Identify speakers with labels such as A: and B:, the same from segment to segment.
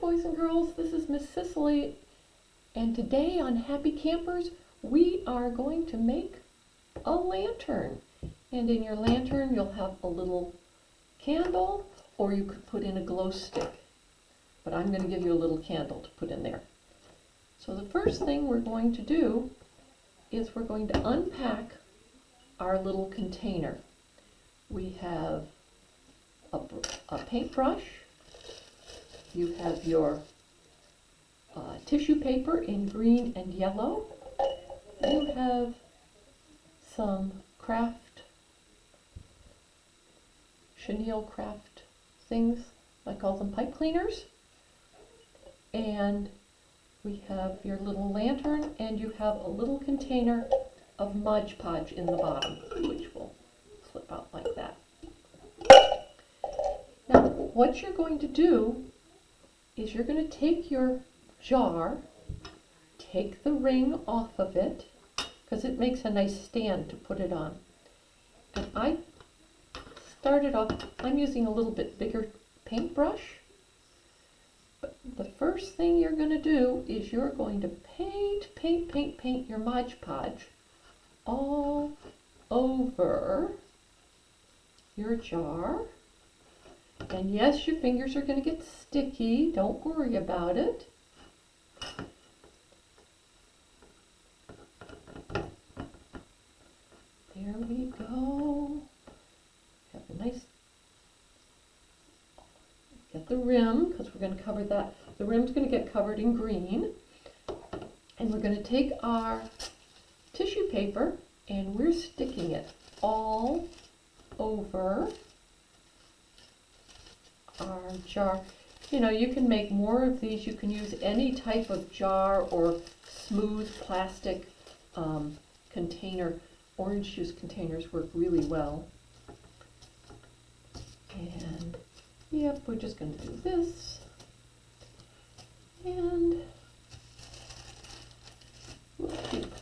A: boys and girls, this is Miss Cecily, and today on Happy Campers we are going to make a lantern. And in your lantern you'll have a little candle, or you could put in a glow stick. But I'm going to give you a little candle to put in there. So the first thing we're going to do is we're going to unpack our little container. We have a paintbrush. You have your tissue paper in green and yellow. You have some chenille craft things. I call them pipe cleaners. And we have your little lantern, and you have a little container of Mod Podge in the bottom, which will slip out like that. Now, what you're going to do is you're going to take your jar, take the ring off of it, because it makes a nice stand to put it on. And I started off, I'm using a little bit bigger paintbrush. But the first thing you're going to do is you're going to paint your Mod Podge all over your jar. And yes, your fingers are going to get sticky. Don't worry about it. There we go. Have a nice, get the rim, because we're going to cover that. The rim's going to get covered in green. And we're going to take our tissue paper and we're sticking it all over our jar. You know, you can make more of these. You can use any type of jar or smooth plastic container. Orange juice containers work really well. And yep, we're just going to do this. And we'll keep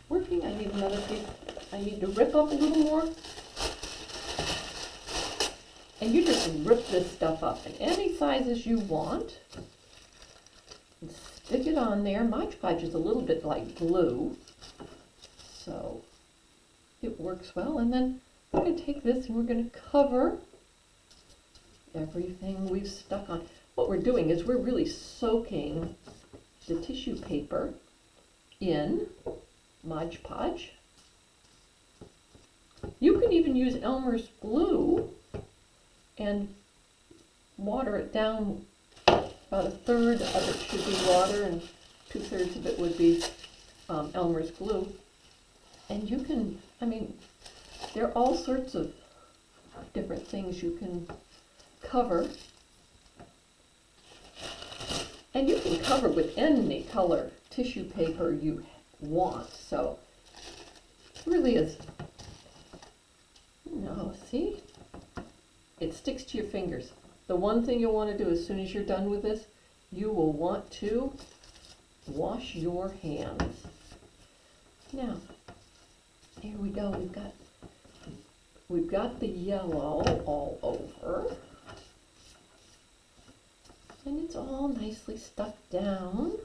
A: working. I need another piece. I need to rip up a little more. And you just rip this stuff up in any sizes you want. And stick it on there. Mod Podge is a little bit like glue, so it works well. And then we're going to take this and we're going to cover everything we've stuck on. What we're doing is we're really soaking the tissue paper in Mod Podge. You can even use Elmer's glue and water it down. About a third of it should be water and 2/3 of it would be Elmer's glue. And you can, I mean, there are all sorts of different things you can cover. And you can cover with any color tissue paper you want. So it really is, you know, see? It sticks to your fingers. The one thing you'll want to do as soon as you're done with this, you will want to wash your hands. Now, here we go. We've got the yellow all over. And it's all nicely stuck down.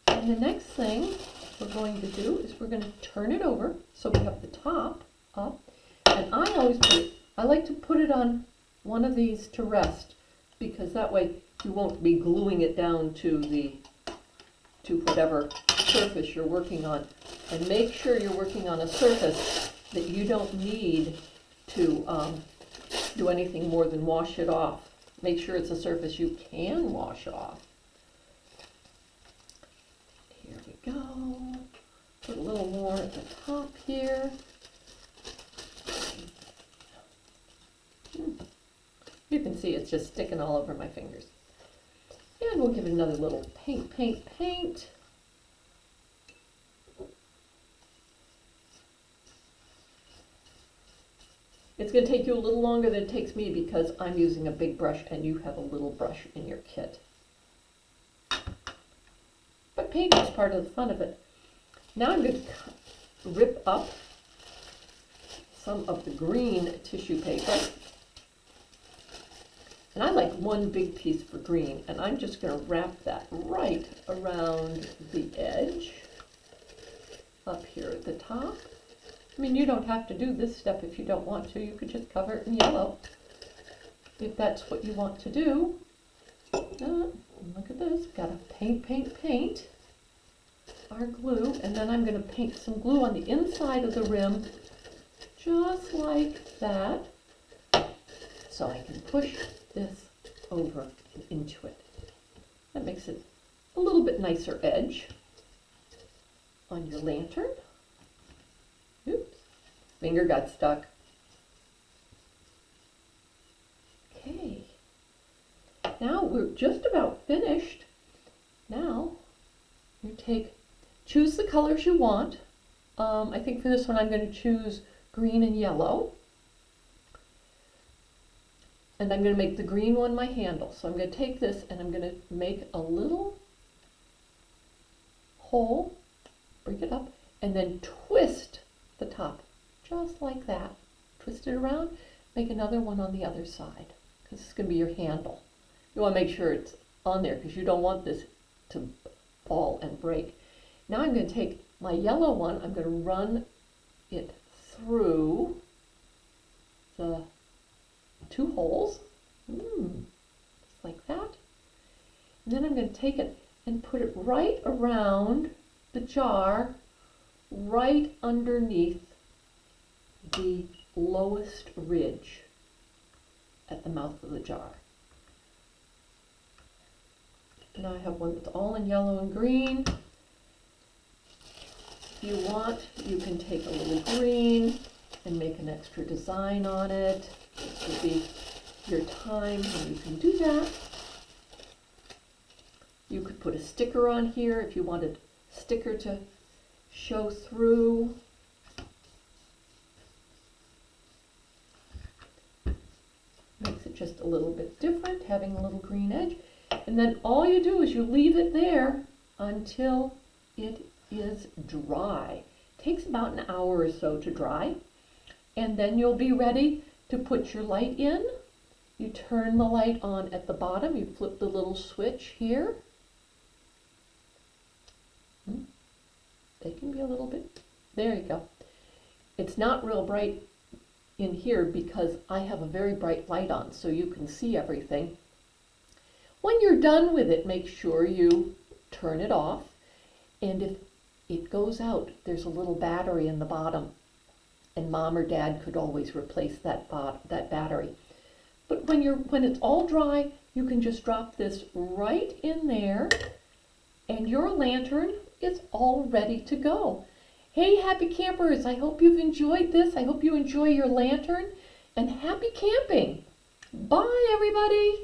A: And the next thing we're going to do is we're going to turn it over so we have the top up. And I like to put it on one of these to rest, because that way you won't be gluing it down to whatever surface you're working on. And make sure you're working on a surface that you don't need to do anything more than wash it off. Make sure it's a surface you can wash off. Here we go. Put a little more at the top here. You can see it's just sticking all over my fingers. And we'll give it another little paint. It's going to take you a little longer than it takes me because I'm using a big brush and you have a little brush in your kit. But painting is part of the fun of it. Now I'm going to rip up some of the green tissue paper. And I like one big piece for green, and I'm just going to wrap that right around the edge up here at the top. I mean, you don't have to do this step if you don't want to. You could just cover it in yellow if that's what you want to do. Look at this. Got to paint our glue, and then I'm going to paint some glue on the inside of the rim, just like that, so I can push this over and into it. That makes it a little bit nicer edge on your lantern. Oops, finger got stuck. Okay, now we're just about finished. Now you choose the colors you want. I think for this one I'm going to choose green and yellow. And I'm going to make the green one my handle. So I'm going to take this and I'm going to make a little hole, break it up, and then twist the top, just like that. Twist it around, make another one on the other side, because it's going to be your handle. You want to make sure it's on there, because you don't want this to fall and break. Now I'm going to take my yellow one, I'm going to run it through the two holes, just like that. And then I'm going to take it and put it right around the jar, right underneath the lowest ridge at the mouth of the jar. Now I have one that's all in yellow and green. If you want, you can take a little green and make an extra design on it. This would be your time when you can do that. You could put a sticker on here if you wanted a sticker to show through. Makes it just a little bit different, having a little green edge. And then all you do is you leave it there until it is dry. It takes about an hour or so to dry. And then you'll be ready to put your light in. You turn the light on at the bottom. You flip the little switch here. They can be a little bit, there you go. It's not real bright in here because I have a very bright light on, so you can see everything. When you're done with it, make sure you turn it off. And if it goes out, there's a little battery in the bottom. And Mom or Dad could always replace that battery. But when it's all dry, you can just drop this right in there, and your lantern is all ready to go. Hey, happy campers! I hope you've enjoyed this. I hope you enjoy your lantern, and happy camping! Bye, everybody!